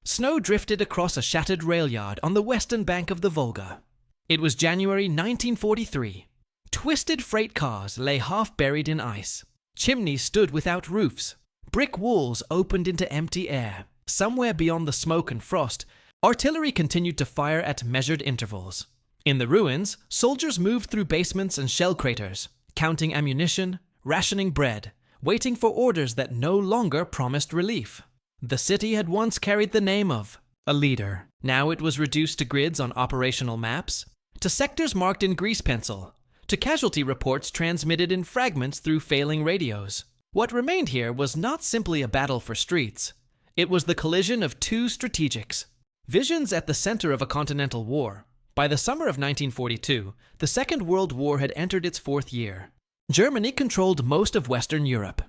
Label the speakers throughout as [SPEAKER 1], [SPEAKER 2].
[SPEAKER 1] Snow drifted across a shattered rail yard on the western bank of the Volga. It was January 1943. Twisted freight cars lay half buried in ice. Chimneys stood without roofs. Brick walls opened into empty air. Somewhere beyond the smoke and frost, artillery continued to fire at measured intervals. In the ruins, soldiers moved through basements and shell craters, counting ammunition, rationing bread, waiting for orders that no longer promised relief. The city had once carried the name of a leader. Now it was reduced to grids on operational maps, to sectors marked in grease pencil, to casualty reports transmitted in fragments through failing radios. What remained here was not simply a battle for streets. It was the collision of two strategics. Visions at the center of a continental war. By the summer of 1942, the Second World War had entered its fourth year. Germany controlled most of Western Europe.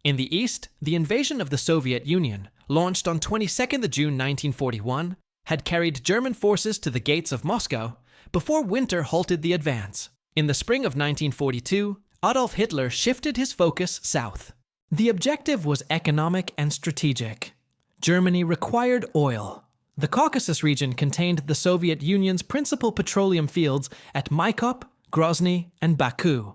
[SPEAKER 1] In the east, the invasion of the Soviet Union, launched on 22nd of June 1941, had carried German forces to the gates of Moscow before winter halted the advance. In the spring of 1942, Adolf Hitler shifted his focus south. The objective was economic and strategic. Germany required oil. The Caucasus region contained the Soviet Union's principal petroleum fields at Maikop, Grozny, and Baku.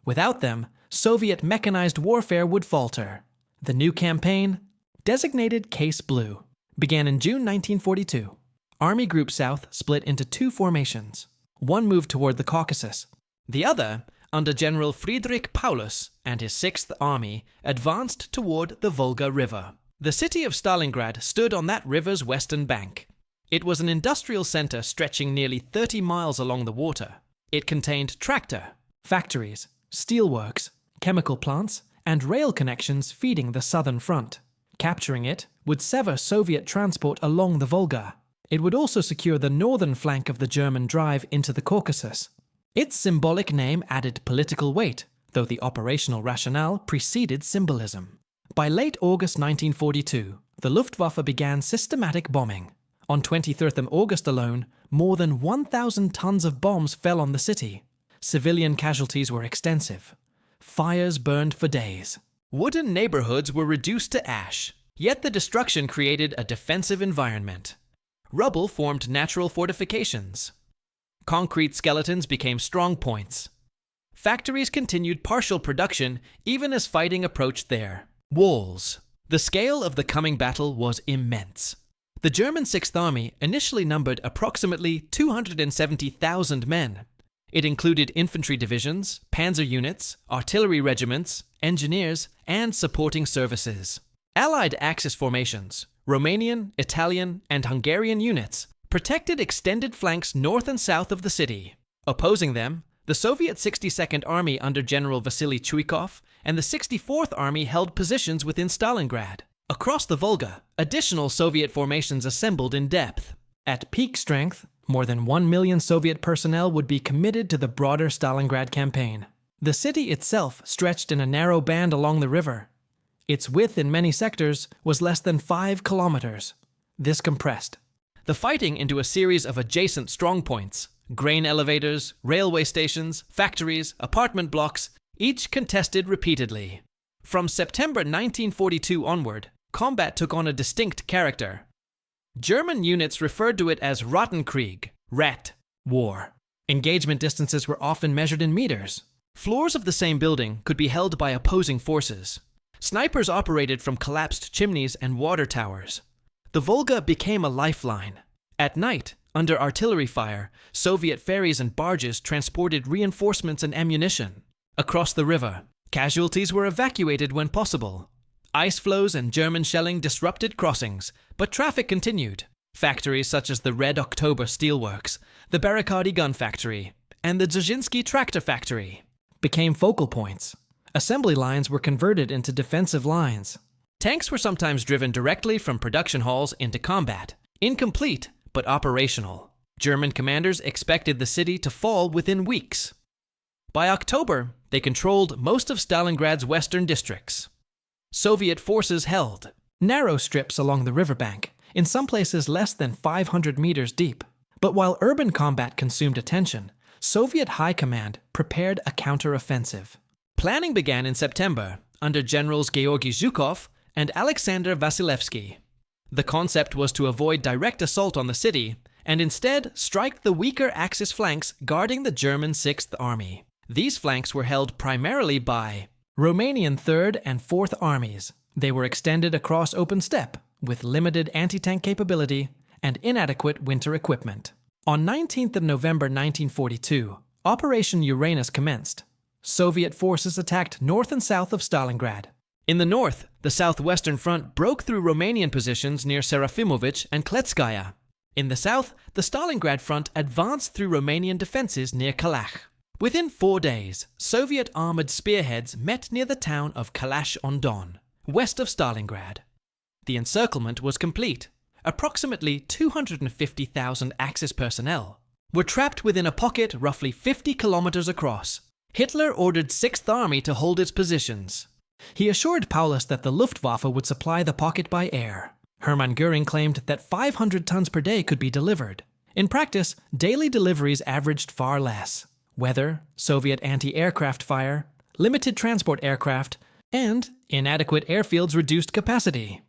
[SPEAKER 1] Without them, Soviet mechanized warfare would falter. The new campaign, designated Case Blue, began in June 1942. Army Group South split into two formations. One moved toward the Caucasus. The other, under General Friedrich Paulus and his 6th Army, advanced toward the Volga River. The city of Stalingrad stood on that river's western bank. It was an industrial center stretching nearly 30 miles along the water. It contained tractor, factories, steelworks, chemical plants, and rail connections feeding the southern front. Capturing it would sever Soviet transport along the Volga. It would also secure the northern flank of the German drive into the Caucasus. Its symbolic name added political weight, though the operational rationale preceded symbolism. By late August 1942, the Luftwaffe began systematic bombing. On 23rd August alone, more than 1,000 tons of bombs fell on the city. Civilian casualties were extensive. Fires burned for days. Wooden neighborhoods were reduced to ash, yet the destruction created a defensive environment. Rubble formed natural fortifications. Concrete skeletons became strong points. Factories continued partial production even as fighting approached there. Walls. The scale of the coming battle was immense. The German 6th Army initially numbered approximately 270,000 men. It included infantry divisions, panzer units, artillery regiments, engineers, and supporting services. Allied Axis formations, Romanian, Italian, and Hungarian units, protected extended flanks north and south of the city. Opposing them, the Soviet 62nd Army under General Vasily Chuikov and the 64th Army held positions within Stalingrad. Across the Volga, additional Soviet formations assembled in depth. At peak strength, more than 1 million Soviet personnel would be committed to the broader Stalingrad campaign. The city itself stretched in a narrow band along the river. Its width in many sectors was less than 5 kilometers. This compressed the fighting into a series of adjacent strongpoints, grain elevators, railway stations, factories, apartment blocks, each contested repeatedly. From September 1942 onward, combat took on a distinct character. German units referred to it as Rattenkrieg, rat, war. Engagement distances were often measured in meters. Floors of the same building could be held by opposing forces. Snipers operated from collapsed chimneys and water towers. The Volga became a lifeline. At night, under artillery fire, Soviet ferries and barges transported reinforcements and ammunition. Across the river, casualties were evacuated when possible. Ice flows and German shelling disrupted crossings, but traffic continued. Factories such as the Red October Steelworks, the Barakadi Gun Factory, and the Dzerzhinsky Tractor Factory became focal points. Assembly lines were converted into defensive lines. Tanks were sometimes driven directly from production halls into combat, incomplete but operational. German commanders expected the city to fall within weeks. By October, they controlled most of Stalingrad's western districts. Soviet forces held narrow strips along the riverbank, in some places less than 500 meters deep. But while urban combat consumed attention, Soviet High Command prepared a counteroffensive. Planning began in September under Generals Georgy Zhukov and Alexander Vasilevsky. The concept was to avoid direct assault on the city and instead strike the weaker Axis flanks guarding the German 6th Army. These flanks were held primarily by Romanian 3rd and 4th Armies. They were extended across open steppe with limited anti-tank capability and inadequate winter equipment. On 19th of November 1942, Operation Uranus commenced. Soviet forces attacked north and south of Stalingrad. In the north, the southwestern front broke through Romanian positions near Serafimovic and Kletskaya. In the south, the Stalingrad front advanced through Romanian defenses near Kalach. Within 4 days, Soviet armored spearheads met near the town of Kalash-on-Don, west of Stalingrad. The encirclement was complete. Approximately 250,000 Axis personnel were trapped within a pocket roughly 50 kilometers across. Hitler ordered 6th Army to hold its positions. He assured Paulus that the Luftwaffe would supply the pocket by air. Hermann Göring claimed that 500 tons per day could be delivered. In practice, daily deliveries averaged far less. Weather, Soviet anti-aircraft fire, limited transport aircraft, and inadequate airfields reduced capacity.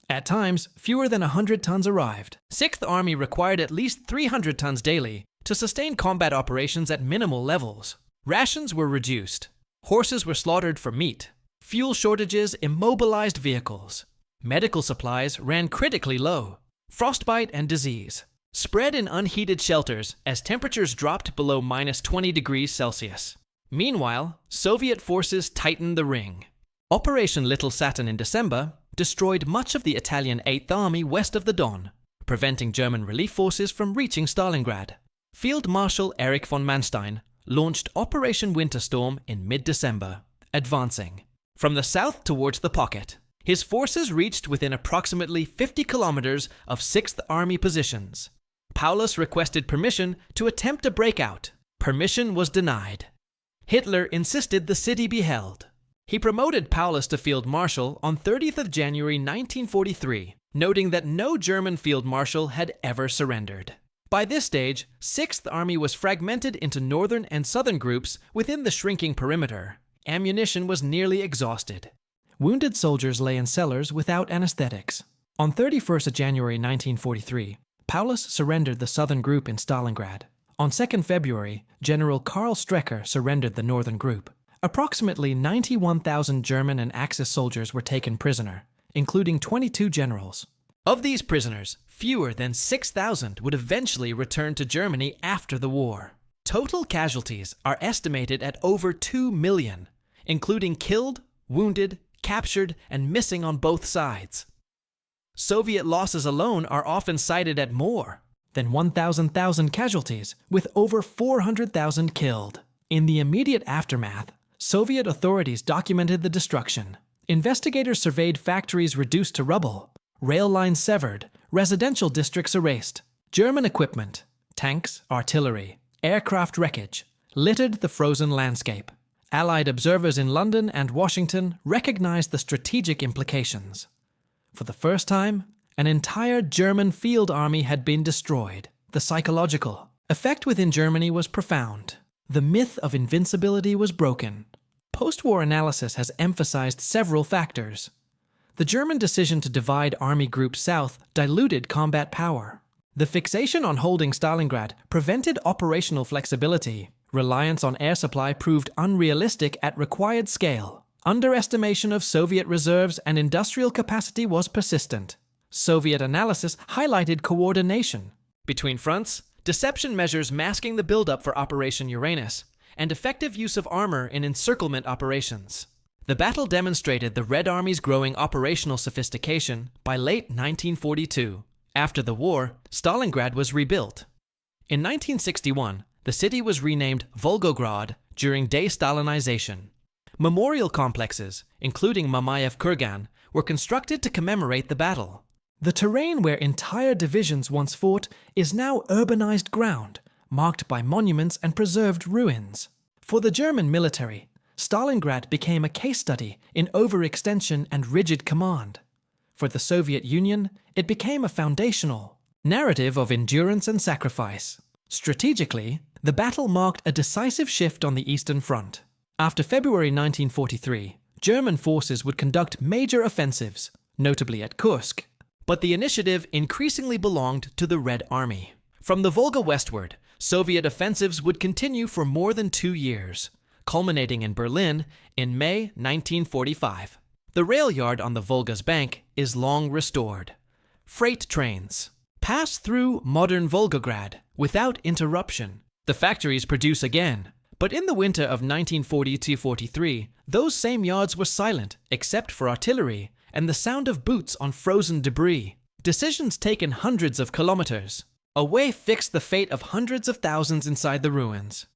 [SPEAKER 1] At times, fewer than 100 tons arrived. 6th Army required at least 300 tons daily to sustain combat operations at minimal levels. Rations were reduced. Horses were slaughtered for meat. Fuel shortages immobilized vehicles. Medical supplies ran critically low. Frostbite and disease spread in unheated shelters as temperatures dropped below -20 degrees Celsius. Meanwhile, Soviet forces tightened the ring. Operation Little Saturn in December destroyed much of the Italian 8th Army west of the Don, preventing German relief forces from reaching Stalingrad. Field Marshal Erich von Manstein launched Operation Winterstorm in mid-December, advancing from the south towards the pocket. His forces reached within approximately 50 kilometers of 6th Army positions. Paulus requested permission to attempt a breakout. Permission was denied. Hitler insisted the city be held. He promoted Paulus to Field Marshal on 30th of January 1943, noting that no German Field Marshal had ever surrendered. By this stage, 6th Army was fragmented into northern and southern groups within the shrinking perimeter. Ammunition was nearly exhausted. Wounded soldiers lay in cellars without anesthetics. On 31st of January 1943, Paulus surrendered the southern group in Stalingrad. On 2nd February, General Karl Strecker surrendered the northern group. Approximately 91,000 German and Axis soldiers were taken prisoner, including 22 generals. Of these prisoners, fewer than 6,000 would eventually return to Germany after the war. Total casualties are estimated at over 2 million, including killed, wounded, captured, and missing on both sides. Soviet losses alone are often cited at more than 1,000 casualties, with over 400,000 killed. In the immediate aftermath, Soviet authorities documented the destruction. Investigators surveyed factories reduced to rubble, rail lines severed, residential districts erased. German equipment, tanks, artillery, aircraft wreckage littered the frozen landscape. Allied observers in London and Washington recognized the strategic implications. For the first time, an entire German field army had been destroyed. The psychological effect within Germany was profound. The myth of invincibility was broken. Post-war analysis has emphasized several factors. The German decision to divide army groups south diluted combat power. The fixation on holding Stalingrad prevented operational flexibility. Reliance on air supply proved unrealistic at required scale. Underestimation of Soviet reserves and industrial capacity was persistent. Soviet analysis highlighted coordination between fronts, deception measures masking the buildup for Operation Uranus, and effective use of armor in encirclement operations. The battle demonstrated the Red Army's growing operational sophistication by late 1942. After the war, Stalingrad was rebuilt. In 1961, the city was renamed Volgograd during de-Stalinization. Memorial complexes, including Mamayev Kurgan, were constructed to commemorate the battle. The terrain where entire divisions once fought is now urbanized ground, marked by monuments and preserved ruins. For the German military, Stalingrad became a case study in overextension and rigid command. For the Soviet Union, it became a foundational narrative of endurance and sacrifice. Strategically, the battle marked a decisive shift on the Eastern Front. After February 1943, German forces would conduct major offensives, notably at Kursk. but the initiative increasingly belonged to the Red Army. From the Volga westward, Soviet offensives would continue for more than 2 years, culminating in Berlin in May 1945. The rail yard on the Volga's bank is long restored. Freight trains pass through modern Volgograd without interruption. The factories produce again, but in the winter of 1942-43, those same yards were silent except for artillery and the sound of boots on frozen debris. Decisions taken hundreds of kilometers away fixed the fate of hundreds of thousands inside the ruins.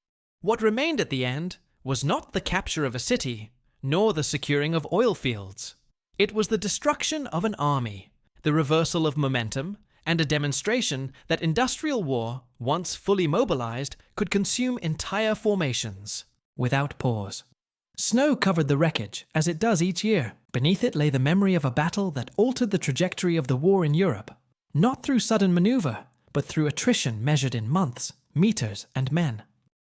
[SPEAKER 1] What remained at the end was not the capture of a city, nor the securing of oil fields. It was the destruction of an army, the reversal of momentum, and a demonstration that industrial war, once fully mobilized, could consume entire formations without pause. Snow covered the wreckage, as it does each year. Beneath it lay the memory of a battle that altered the trajectory of the war in Europe, not through sudden maneuver, but through attrition measured in months, meters, and men.